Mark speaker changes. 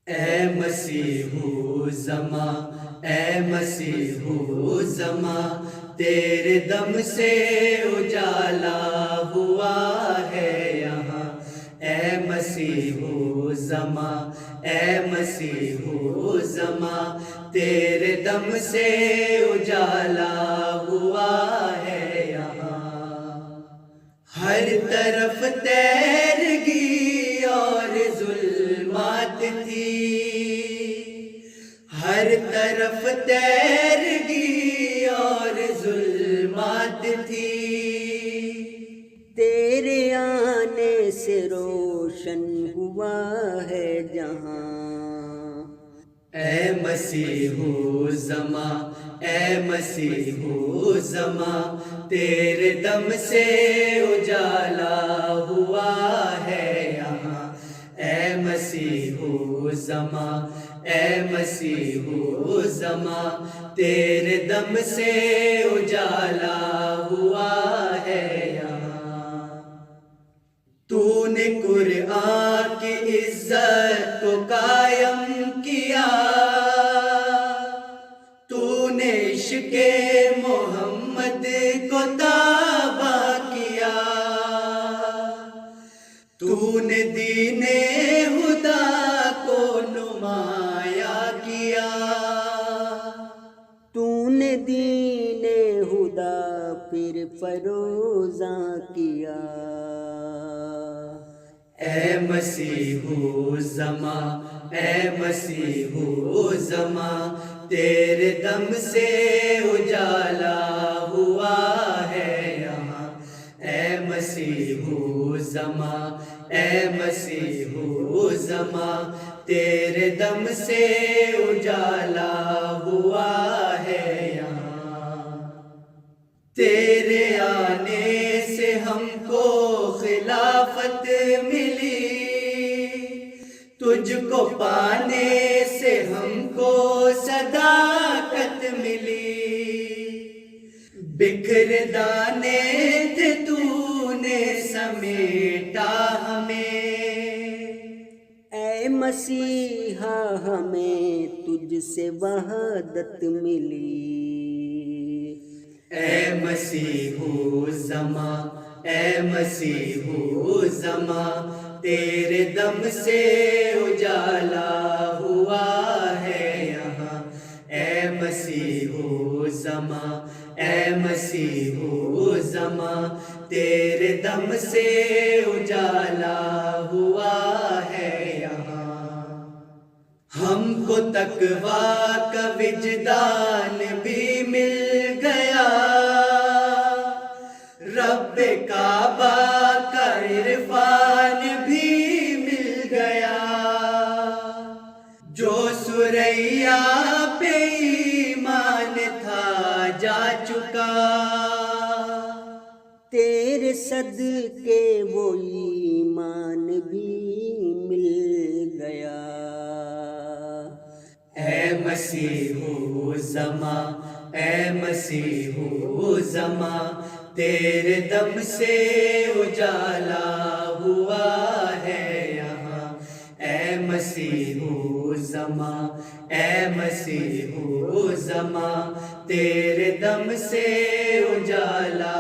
Speaker 1: اے مسیح زماں، اے مسیح زماں، تیرے دم سے اجالا ہوا ہے یہاں۔ اے مسیح زماں، اے مسیح زماں، تیرے دم سے اجالا ہوا ہے یہاں۔ ہر طرف تیرگی اور ظلمات تھی، ہر طرف تیرگی اور ظلمات تھی،
Speaker 2: تیرے آنے سے روشن ہوا ہے جہاں۔
Speaker 1: اے مسیح زماں، اے مسیح زماں، تیرے دم سے اجالا ہوا ہے یہاں۔ اے مسیح زماں، اے مسیح زماں، تیرے دم سے اجالا ہوا ہے یہاں۔ تو نے قرآن کی عزت کو قائم کیا، تو نے عشق محمد کو تابع کیا، تو نے دین خدا کو نمایاں کیا،
Speaker 2: تو نے دین خدا پھر فروزاں کیا۔
Speaker 1: اے مسیح زماں، اے مسیح زماں، تیرے دم سے اجالا ہوا ہے یہاں۔ اے مسیح زماں، اے مسیح زماں، تیرے دم سے اجالا ہوا ہے یہاں۔ تیرے آنے سے ہم کو خلافت ملی، تجھ کو پانے سے ہم کو صداقت ملی، بکھر دانے تھے تو نے سمیٹا ہمیں،
Speaker 2: اے مسیحا ہمیں تجھ سے وحدت ملی۔
Speaker 1: اے مسیح زماں، اے مسیح زماں، تیرے دم سے اجالا ہوا ہے یہاں۔ اے مسیح زماں، اے مسیح زماں، تیرے دم سے اجالا ہوا ہے یہاں۔ ہم کو تقویٰ کا وجدان بھی مل گیا، رب کعبہ کا عرفان بھی مل گیا، جو ثریا پہ ایمان تھا جا چکا،
Speaker 2: تیرے صدقے وہ ایمان بھی مل گیا۔
Speaker 1: اے مسیح زماں، اے مسیح زماں، تیرے دم سے اجالا ہوا ہے یہاں۔ اے مسیح زماں، اے مسیح زماں، تیرے دم سے اجالا